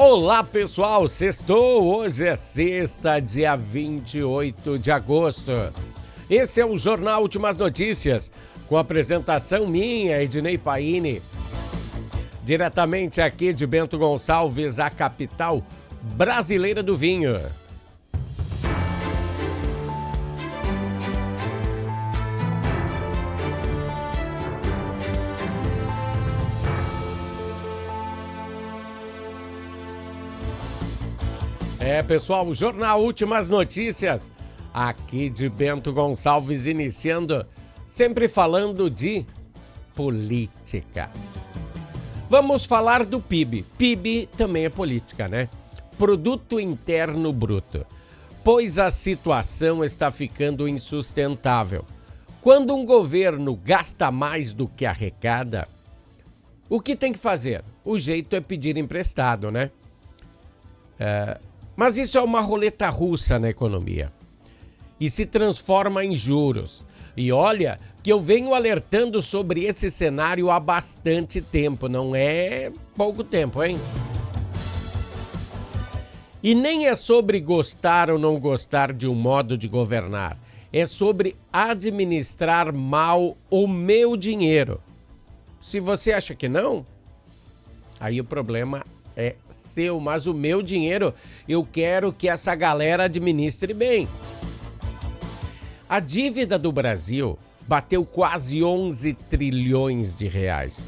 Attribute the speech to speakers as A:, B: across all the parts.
A: Olá pessoal, sextou, hoje é sexta, dia 28 de agosto. Esse é o Jornal Últimas Notícias, com apresentação minha, Ednei Paini. Diretamente aqui de Bento Gonçalves, a capital brasileira do vinho. Pessoal, o Jornal Últimas Notícias, aqui de Bento Gonçalves, iniciando, sempre falando de política. Vamos falar do PIB. PIB também é política, né? Produto Interno Bruto. Pois a situação está ficando insustentável. Quando um governo gasta mais do que arrecada, o que tem que fazer? O jeito é pedir emprestado, né? Mas isso é uma roleta russa na economia e se transforma em juros. E olha que eu venho alertando sobre esse cenário há bastante tempo, não é pouco tempo, hein? E nem é sobre gostar ou não gostar de um modo de governar, é sobre administrar mal o meu dinheiro. Se você acha que não, aí o problema é seu, mas o meu dinheiro eu quero que essa galera administre bem. A dívida do Brasil bateu quase 11 trilhões de reais.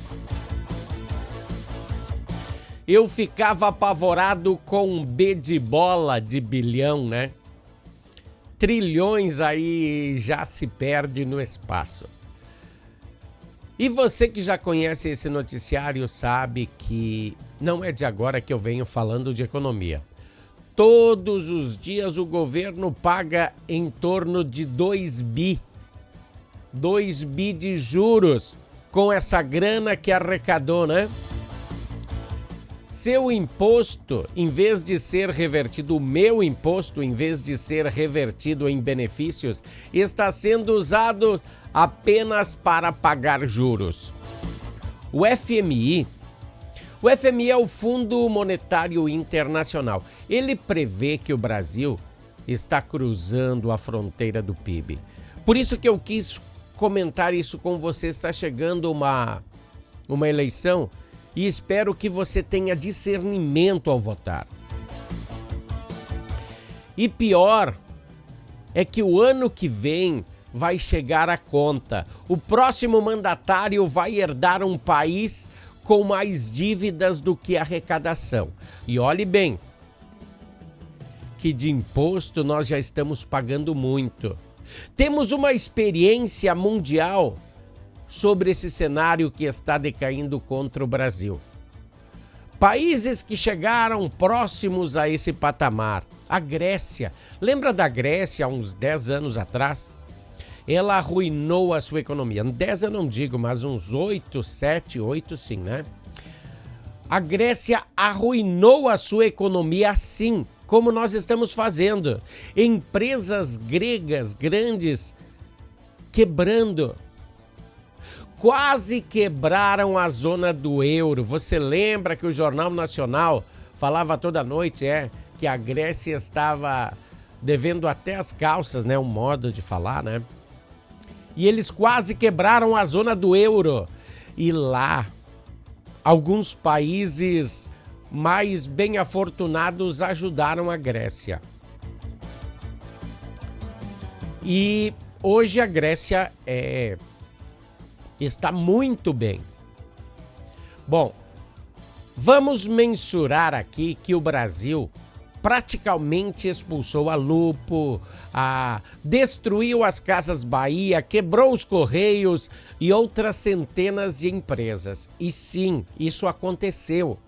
A: Eu ficava apavorado com um B de bola de bilhão, né? Trilhões aí já se perde no espaço. E você que já conhece esse noticiário sabe que não é de agora que eu venho falando de economia. Todos os dias o governo paga em torno de 2 bi de juros com essa grana que arrecadou, né? Seu imposto, em vez de ser revertido, o meu imposto, em vez de ser revertido em benefícios, está sendo usado apenas para pagar juros. O FMI é o Fundo Monetário Internacional. Ele prevê que o Brasil está cruzando a fronteira do PIB. Por isso que eu quis comentar isso com você. Está chegando uma eleição e espero que você tenha discernimento ao votar. E pior é que o ano que vem vai chegar a conta. O próximo mandatário vai herdar um país com mais dívidas do que arrecadação. E olhe bem, que de imposto nós já estamos pagando muito. Temos uma experiência mundial sobre esse cenário que está decaindo contra o Brasil. Países que chegaram próximos a esse patamar. A Grécia. Lembra da Grécia há uns 10 anos atrás? Ela arruinou a sua economia. 10 eu não digo, mas uns 8, 7, 8 sim, né? A Grécia arruinou a sua economia assim, como nós estamos fazendo. Empresas gregas grandes quebrando. Quase quebraram a zona do euro. Você lembra que o Jornal Nacional falava toda noite, que a Grécia estava devendo até as calças, né? Um modo de falar, né? E eles quase quebraram a zona do euro. E lá, alguns países mais bem afortunados ajudaram a Grécia. E hoje a Grécia está muito bem. Bom, vamos mensurar aqui que o Brasil praticamente expulsou a Lupo, destruiu as Casas Bahia, quebrou os Correios e outras centenas de empresas. E sim, isso aconteceu.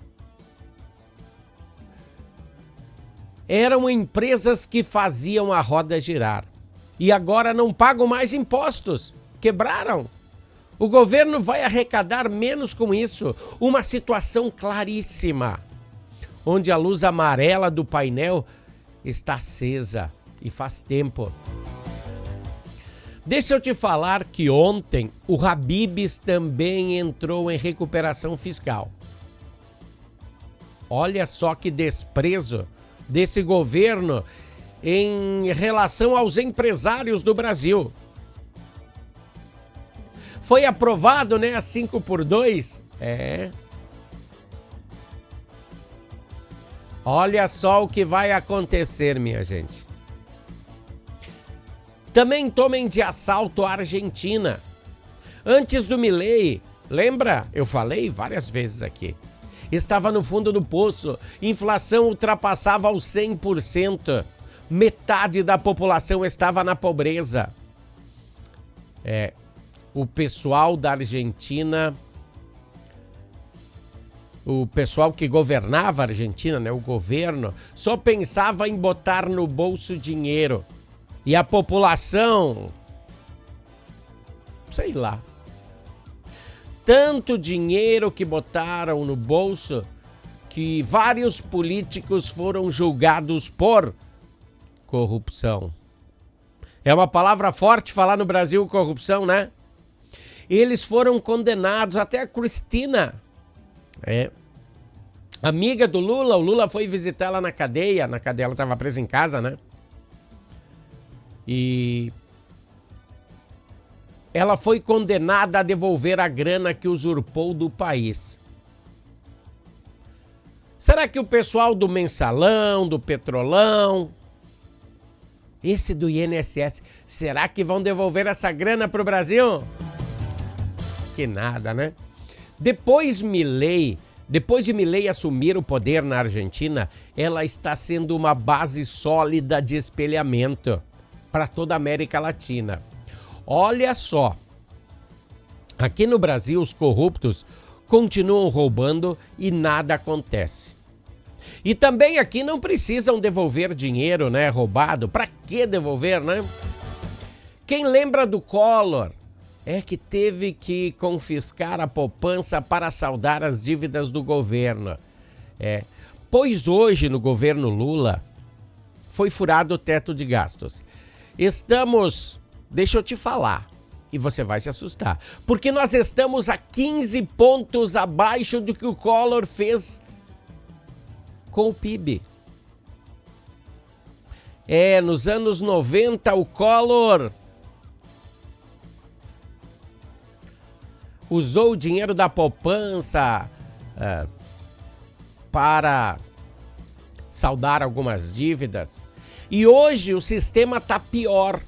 A: Eram empresas que faziam a roda girar e agora não pagam mais impostos. Quebraram. O governo vai arrecadar menos com isso. Uma situação claríssima, onde a luz amarela do painel está acesa e faz tempo. Deixa eu te falar que ontem o Habib's também entrou em recuperação fiscal. Olha só que desprezo desse governo em relação aos empresários do Brasil. Foi aprovado, né, a 5x2? Olha só o que vai acontecer, minha gente. Também tomem de assalto a Argentina. Antes do Milei, lembra? Eu falei várias vezes aqui. Estava no fundo do poço, inflação ultrapassava os 100%. Metade da população estava na pobreza. O pessoal da Argentina, o pessoal que governava a Argentina, né, o governo, só pensava em botar no bolso dinheiro. E a população, sei lá, tanto dinheiro que botaram no bolso que vários políticos foram julgados por corrupção. É uma palavra forte falar no Brasil corrupção, né? Eles foram condenados, até a Cristina, amiga do Lula, o Lula foi visitar ela na cadeia ela estava presa em casa, né? E ela foi condenada a devolver a grana que usurpou do país. Será que o pessoal do Mensalão, do Petrolão, esse do INSS, será que vão devolver essa grana para o Brasil? Que nada, né? Depois de Milei assumir o poder na Argentina, ela está sendo uma base sólida de espelhamento para toda a América Latina. Olha só, aqui no Brasil os corruptos continuam roubando e nada acontece. E também aqui não precisam devolver dinheiro, né, roubado. Para que devolver, né? Quem lembra do Collor que teve que confiscar a poupança para saldar as dívidas do governo. Pois hoje no governo Lula foi furado o teto de gastos. Deixa eu te falar, e você vai se assustar, porque nós estamos a 15 pontos abaixo do que o Collor fez com o PIB. Nos anos 90 o Collor usou o dinheiro da poupança para saldar algumas dívidas. E hoje o sistema está pior.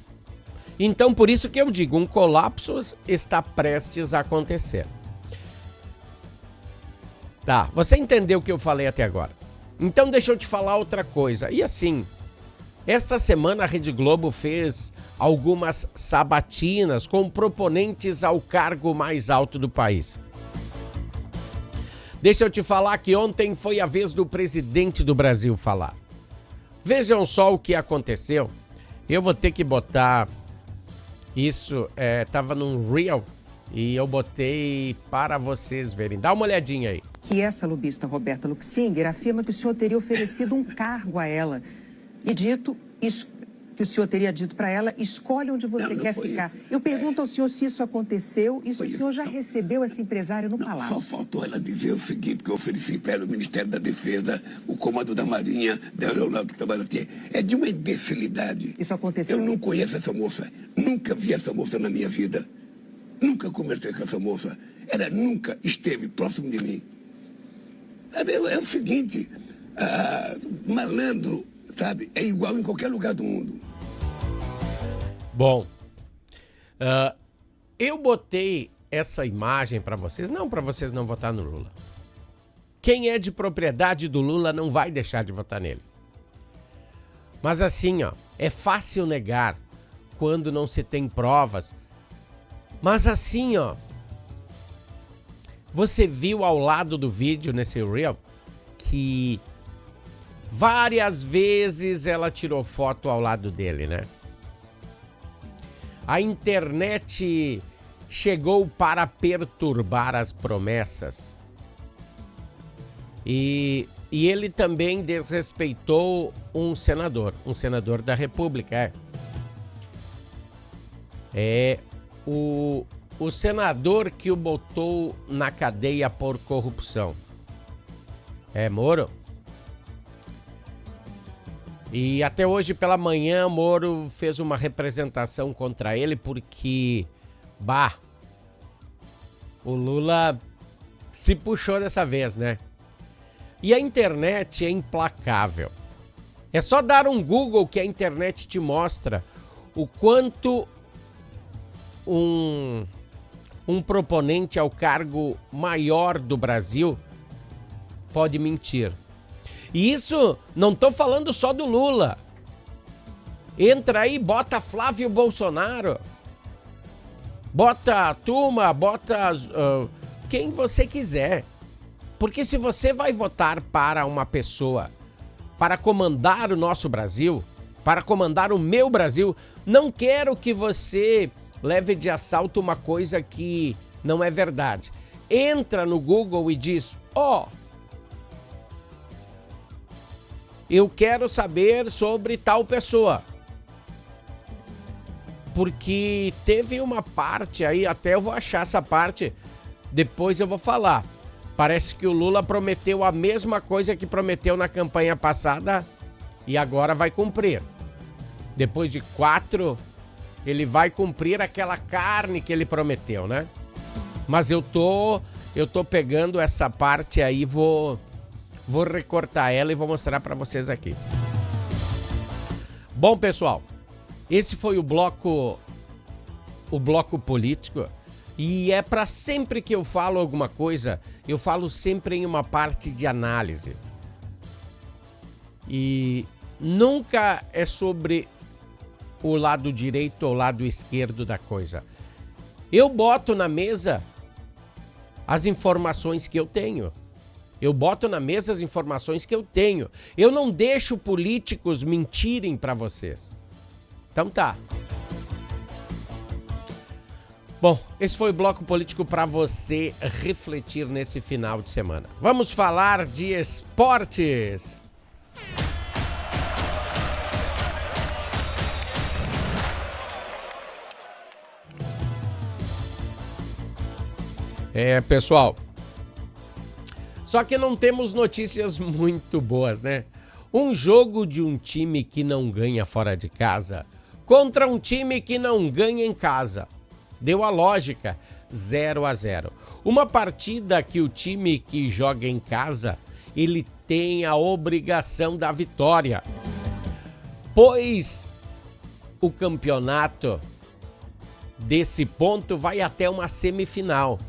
A: Então, por isso que eu digo, um colapso está prestes a acontecer. Tá, você entendeu o que eu falei até agora. Então, deixa eu te falar outra coisa. E assim, esta semana a Rede Globo fez algumas sabatinas com proponentes ao cargo mais alto do país. Deixa eu te falar que ontem foi a vez do presidente do Brasil falar. Vejam só o que aconteceu. Eu vou ter que botar isso, tava num Reel e eu botei para vocês verem. Dá uma olhadinha aí.
B: Que essa lobista Roberta Luxinger afirma que o senhor teria oferecido um cargo a ela e que o senhor teria dito para ela, escolhe onde você quer ficar. Isso. Eu pergunto ao senhor se isso aconteceu e se o senhor já recebeu essa empresária no Palácio.
C: Só faltou ela dizer o seguinte, que eu ofereci para ela o Ministério da Defesa, o Comando da Marinha, da Aeronáutica que trabalha aqui. É de uma imbecilidade.
B: Isso aconteceu?
C: Eu não conheço essa moça. Nunca vi essa moça na minha vida. Nunca conversei com essa moça. Ela nunca esteve próximo de mim. É o seguinte, malandro, sabe, é igual em qualquer lugar do mundo.
A: Bom, eu botei essa imagem para vocês não votar no Lula. Quem é de propriedade do Lula não vai deixar de votar nele. Mas assim, é fácil negar quando não se tem provas. Mas assim, você viu ao lado do vídeo, nesse Reel, que várias vezes ela tirou foto ao lado dele, né? A internet chegou para perturbar as promessas. E ele também desrespeitou um senador da República. O senador que o botou na cadeia por corrupção. Moro. E até hoje pela manhã, Moro fez uma representação contra ele porque, o Lula se puxou dessa vez, né? E a internet é implacável. É só dar um Google que a internet te mostra o quanto um proponente ao cargo maior do Brasil pode mentir. E isso não tô falando só do Lula. Entra aí, bota Flávio Bolsonaro. Bota a turma, bota quem você quiser. Porque se você vai votar para uma pessoa para comandar o nosso Brasil, para comandar o meu Brasil, não quero que você leve de assalto uma coisa que não é verdade. Entra no Google e diz, eu quero saber sobre tal pessoa. Porque teve uma parte aí, até eu vou achar essa parte, depois eu vou falar. Parece que o Lula prometeu a mesma coisa que prometeu na campanha passada e agora vai cumprir. Depois de 4, ele vai cumprir aquela carne que ele prometeu, né? Mas eu tô pegando essa parte aí, vou recortar ela e vou mostrar para vocês aqui. Bom, pessoal, esse foi o bloco político. E é para sempre que eu falo alguma coisa, eu falo sempre em uma parte de análise. E nunca é sobre o lado direito ou o lado esquerdo da coisa. Eu boto na mesa as informações que eu tenho. Eu boto na mesa as informações que eu tenho. Eu não deixo políticos mentirem para vocês. Então tá. Bom, esse foi o bloco político para você refletir nesse final de semana. Vamos falar de esportes. Pessoal, só que não temos notícias muito boas, né? Um jogo de um time que não ganha fora de casa contra um time que não ganha em casa. Deu a lógica, 0-0. Uma partida que o time que joga em casa, ele tem a obrigação da vitória. Pois o campeonato, desse ponto, vai até uma semifinal.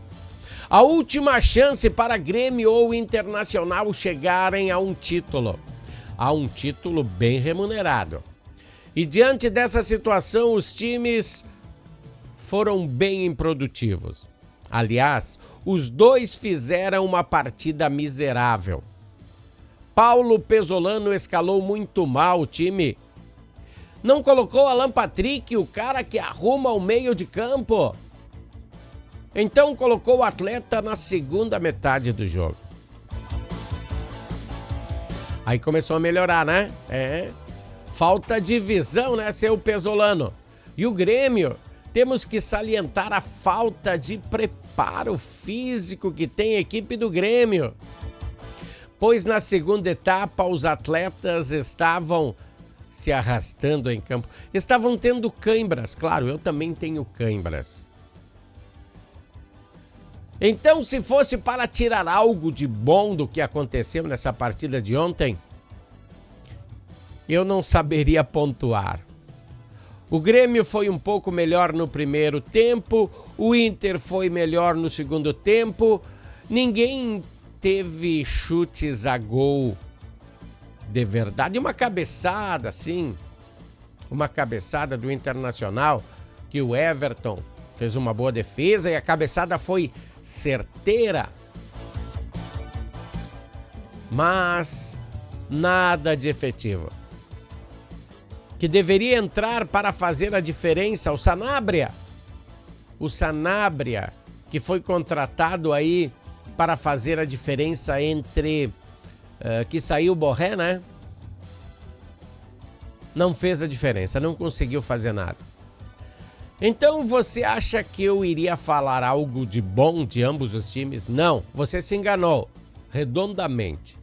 A: A última chance para Grêmio ou Internacional chegarem a um título bem remunerado. E diante dessa situação, os times foram bem improdutivos. Aliás, os dois fizeram uma partida miserável. Paulo Pesolano escalou muito mal o time. Não colocou Alan Patrick, o cara que arruma o meio de campo. Então colocou o atleta na segunda metade do jogo. Aí começou a melhorar, né? Falta de visão, né, seu Pesolano? E o Grêmio, temos que salientar a falta de preparo físico que tem a equipe do Grêmio. Pois na segunda etapa os atletas estavam se arrastando em campo. Estavam tendo cãibras, claro, eu também tenho cãibras. Então, se fosse para tirar algo de bom do que aconteceu nessa partida de ontem, eu não saberia pontuar. O Grêmio foi um pouco melhor no primeiro tempo, o Inter foi melhor no segundo tempo, ninguém teve chutes a gol de verdade. Uma cabeçada, sim, uma cabeçada do Internacional, que o Everton fez uma boa defesa e a cabeçada foi certeira. Mas nada de efetivo. Que deveria entrar para fazer a diferença, o Sanabria. O Sanabria, que foi contratado aí para fazer a diferença entre que saiu o Borré, né? Não fez a diferença, não conseguiu fazer nada. Então você acha que eu iria falar algo de bom de ambos os times? Não, você se enganou redondamente.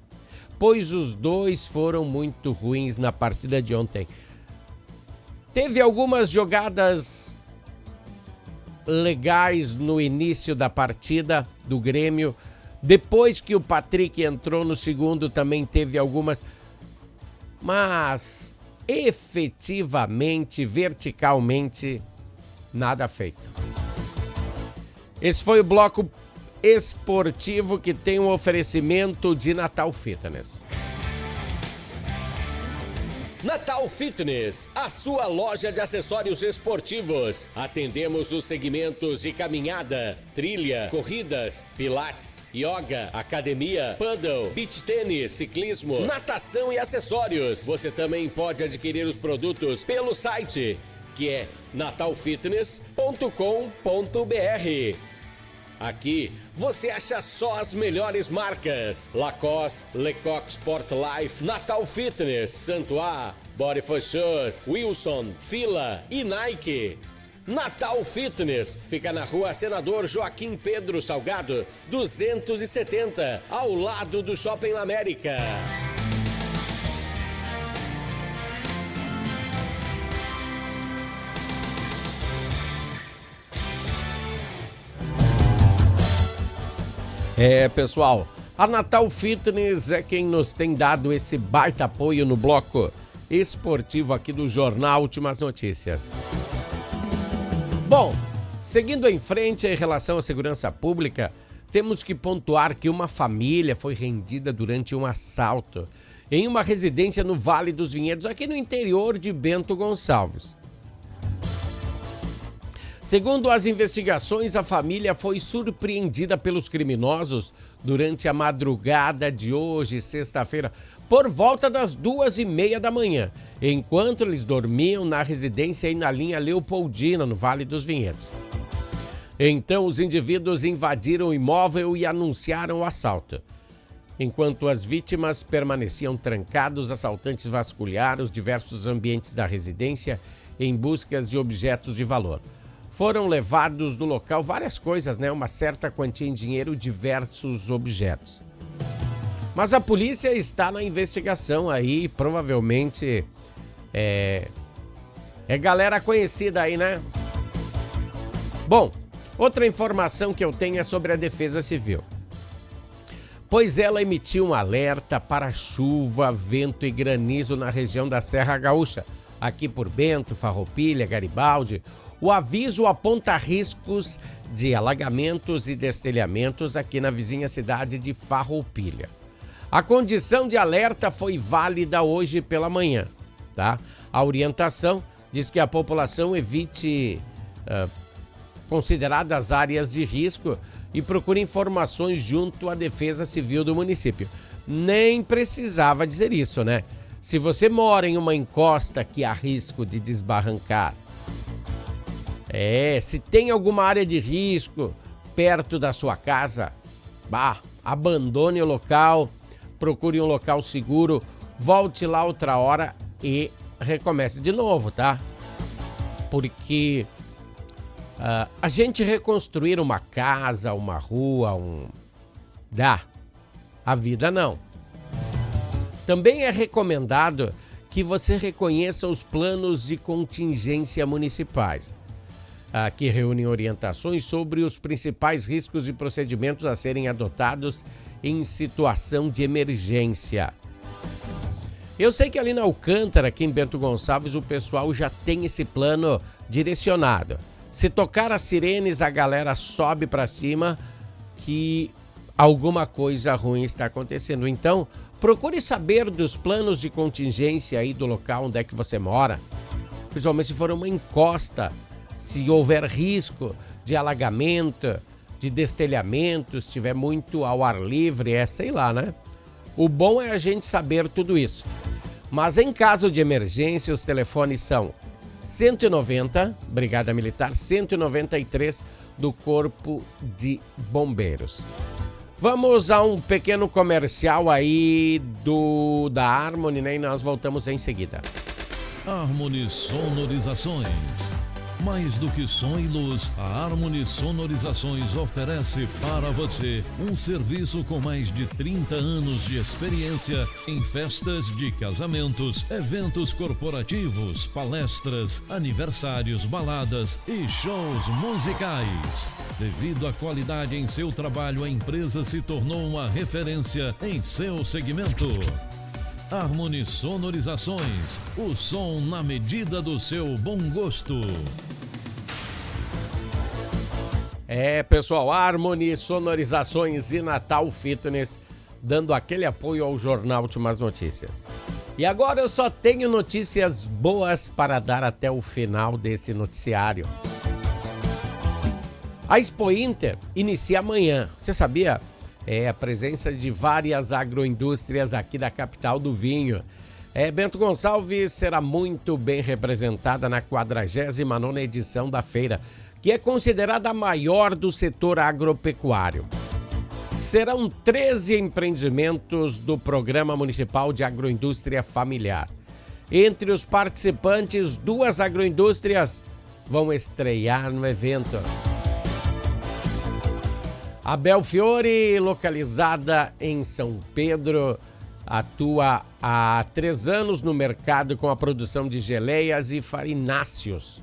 A: pois os dois foram muito ruins na partida de ontem. Teve algumas jogadas legais no início da partida do Grêmio. Depois que o Patrick entrou no segundo, também teve algumas. Mas, efetivamente, verticalmente, nada feito. Esse foi o bloco esportivo que tem um oferecimento de Natal Fitness.
D: Natal Fitness, a sua loja de acessórios esportivos. Atendemos os segmentos de caminhada, trilha, corridas, pilates, yoga, academia, paddle, beach tênis, ciclismo, natação e acessórios. Você também pode adquirir os produtos pelo site, que é natalfitness.com.br. Aqui você acha só as melhores marcas: Lacoste, Lecoq Sport Life, Natal Fitness, Santois, Body for Shoes, Wilson, Fila e Nike. Natal Fitness fica na rua Senador Joaquim Pedro Salgado, 270, ao lado do Shopping América.
A: Pessoal, a Natal Fitness é quem nos tem dado esse baita apoio no bloco esportivo aqui do Jornal Últimas Notícias. Bom, seguindo em frente em relação à segurança pública, temos que pontuar que uma família foi rendida durante um assalto em uma residência no Vale dos Vinhedos, aqui no interior de Bento Gonçalves. Segundo as investigações, a família foi surpreendida pelos criminosos durante a madrugada de hoje, sexta-feira, por volta das 2h30 da manhã, enquanto eles dormiam na residência aí na linha Leopoldina, no Vale dos Vinhedos. Então, os indivíduos invadiram o imóvel e anunciaram o assalto. Enquanto as vítimas permaneciam trancados, os assaltantes vasculharam os diversos ambientes da residência em busca de objetos de valor. Foram levados do local várias coisas, uma certa quantia em dinheiro e diversos objetos. Mas a polícia está na investigação aí, provavelmente é galera conhecida aí, né? Bom, outra informação que eu tenho é sobre a Defesa Civil. Pois ela emitiu um alerta para chuva, vento e granizo na região da Serra Gaúcha, aqui por Bento, Farroupilha, Garibaldi. O aviso aponta riscos de alagamentos e destelhamentos aqui na vizinha cidade de Farroupilha. A condição de alerta foi válida hoje pela manhã, tá? A orientação diz que a população evite consideradas áreas de risco e procure informações junto à Defesa Civil do município. Nem precisava dizer isso, né? Se você mora em uma encosta que há risco de desbarrancar, se tem alguma área de risco perto da sua casa, abandone o local, procure um local seguro, volte lá outra hora e recomece de novo, tá? Porque a gente reconstruir uma casa, uma rua, a vida não. Também é recomendado que você reconheça os planos de contingência municipais, que reúnem orientações sobre os principais riscos e procedimentos a serem adotados em situação de emergência. Eu sei que ali na Alcântara, aqui em Bento Gonçalves, o pessoal já tem esse plano direcionado. Se tocar as sirenes, a galera sobe para cima que alguma coisa ruim está acontecendo. Então, procure saber dos planos de contingência aí do local onde é que você mora, principalmente se for uma encosta. Se houver risco de alagamento, de destelhamento, se estiver muito ao ar livre, sei lá, né? O bom é a gente saber tudo isso. Mas em caso de emergência, os telefones são 190, Brigada Militar, 193 do Corpo de Bombeiros. Vamos a um pequeno comercial aí da Harmony, né? E nós voltamos em seguida.
E: Harmony Sonorizações. Mais do que som e luz, a Harmony Sonorizações oferece para você um serviço com mais de 30 anos de experiência em festas de casamentos, eventos corporativos, palestras, aniversários, baladas e shows musicais. Devido à qualidade em seu trabalho, a empresa se tornou uma referência em seu segmento. Harmony Sonorizações, o som na medida do seu bom gosto.
A: Pessoal, Harmony Sonorizações e Natal Fitness, dando aquele apoio ao Jornal Últimas Notícias. E agora eu só tenho notícias boas para dar até o final desse noticiário. A Expo Inter inicia amanhã, você sabia? A presença de várias agroindústrias aqui da capital do vinho. Bento Gonçalves será muito bem representada na 49ª edição da feira, que é considerada a maior do setor agropecuário. Serão 13 empreendimentos do Programa Municipal de Agroindústria Familiar. Entre os participantes, 2 agroindústrias vão estrear no evento. A Belfiore, localizada em São Pedro, atua há 3 anos no mercado com a produção de geleias e farináceos.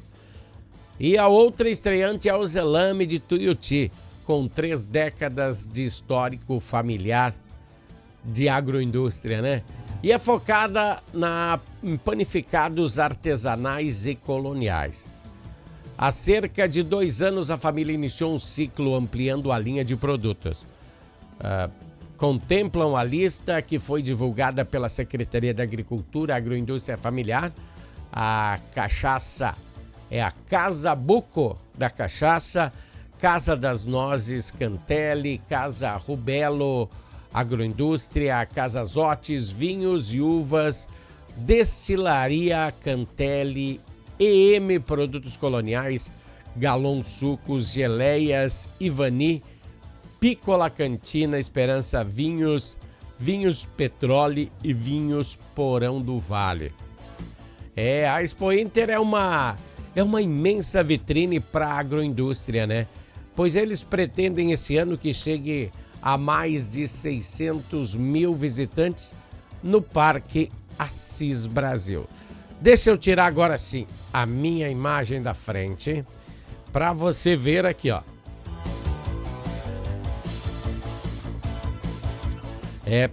A: E a outra estreante é o Zelame de Tuiuti, com 3 décadas de histórico familiar de agroindústria, né? E é focada em panificados artesanais e coloniais. Há cerca de 2 anos, a família iniciou um ciclo ampliando a linha de produtos. Contemplam a lista que foi divulgada pela Secretaria da Agricultura, Agroindústria Familiar. A cachaça é a Casa Buco da Cachaça, Casa das Nozes Cantelli, Casa Rubelo Agroindústria, Casa Zotes Vinhos e Uvas, Destilaria Cantelli, EM Produtos Coloniais, Galon Sucos, Geleias, Ivani, Piccola Cantina, Esperança Vinhos, Vinhos Petrole e Vinhos Porão do Vale. A Expo Inter é uma imensa vitrine para a agroindústria, né? Pois eles pretendem esse ano que chegue a mais de 600 mil visitantes no Parque Assis Brasil. Deixa eu tirar agora sim a minha imagem da frente para você ver aqui, ó.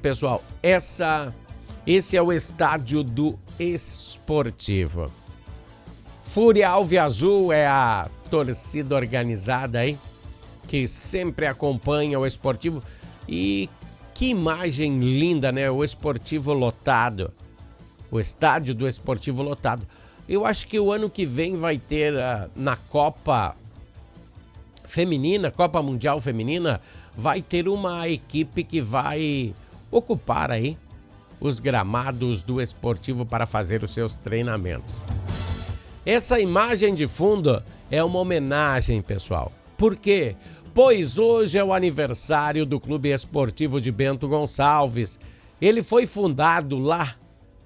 A: Pessoal, esse é o estádio do Esportivo. Fúria Alviazul é a torcida organizada aí, que sempre acompanha o Esportivo. E que imagem linda, né? O Esportivo lotado. O estádio do Esportivo lotado. Eu acho que o ano que vem vai ter na Copa Feminina, Copa Mundial Feminina, vai ter uma equipe que vai ocupar aí os gramados do Esportivo para fazer os seus treinamentos. Essa imagem de fundo é uma homenagem, pessoal. Por quê? Pois hoje é o aniversário do Clube Esportivo de Bento Gonçalves. Ele foi fundado lá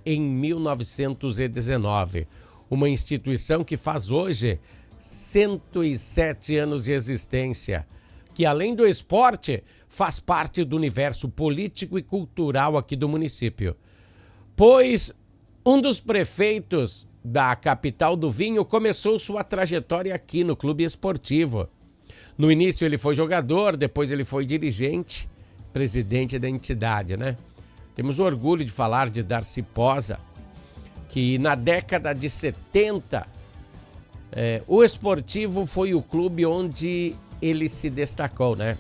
A: em 1919, uma instituição que faz hoje 107 anos de existência, que além do esporte, faz parte do universo político e cultural aqui do município. Pois um dos prefeitos da capital do vinho começou sua trajetória aqui no Clube Esportivo. No início ele foi jogador, depois ele foi dirigente, presidente da entidade, né? Temos orgulho de falar de Darcy Posa, que na década de 70, o Esportivo foi o clube onde ele se destacou, né?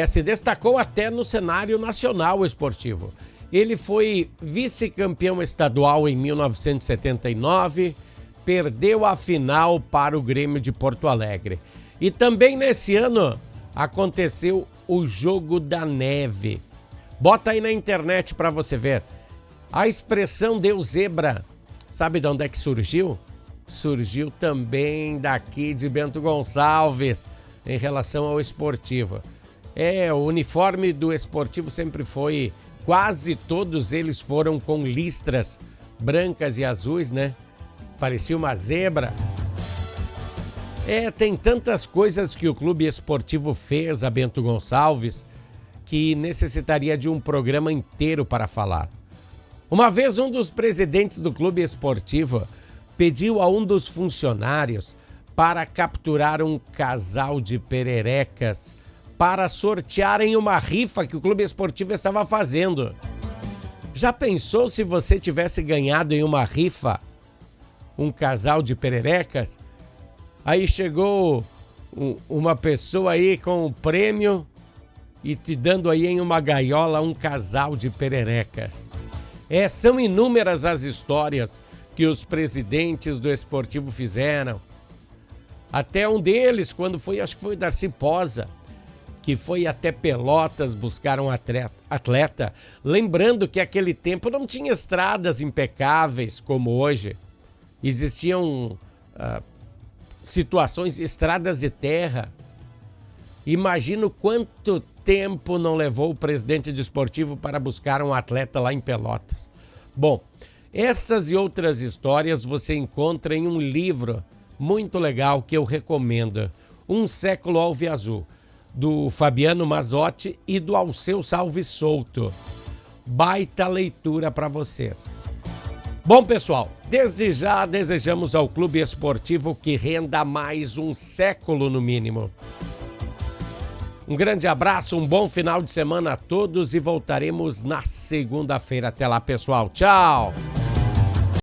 A: Se destacou até no cenário nacional esportivo. Ele foi vice-campeão estadual em 1979, perdeu a final para o Grêmio de Porto Alegre. E também nesse ano aconteceu o Jogo da Neve. Bota aí na internet para você ver. A expressão Deus Zebra, sabe de onde é que surgiu? Surgiu também daqui de Bento Gonçalves, em relação ao Esportivo. O uniforme do Esportivo sempre foi, quase todos eles foram com listras brancas e azuis, né? Parecia uma zebra. Tem tantas coisas que o Clube Esportivo fez a Bento Gonçalves que necessitaria de um programa inteiro para falar. Uma vez um dos presidentes do Clube Esportivo pediu a um dos funcionários para capturar um casal de pererecas para sortear em uma rifa que o Clube Esportivo estava fazendo. Já pensou se você tivesse ganhado em uma rifa um casal de pererecas? Aí chegou uma pessoa aí com um prêmio e te dando aí em uma gaiola um casal de pererecas. São inúmeras as histórias que os presidentes do Esportivo fizeram. Até um deles, quando foi, acho que foi o Darcy Posa, que foi até Pelotas buscar um atleta. Lembrando que aquele tempo não tinha estradas impecáveis como hoje. Existiam situações, estradas de terra. Imagino quanto tempo não levou o presidente do Esportivo para buscar um atleta lá em Pelotas. Bom, estas e outras histórias você encontra em um livro muito legal que eu recomendo, Um Século Alviazul, do Fabiano Mazzotti e do Alceu Salves Souto. Baita leitura para vocês. Bom, pessoal, desde já desejamos ao Clube Esportivo que renda mais um século no mínimo. Um grande abraço, um bom final de semana a todos e voltaremos na segunda-feira. Até lá, pessoal. Tchau!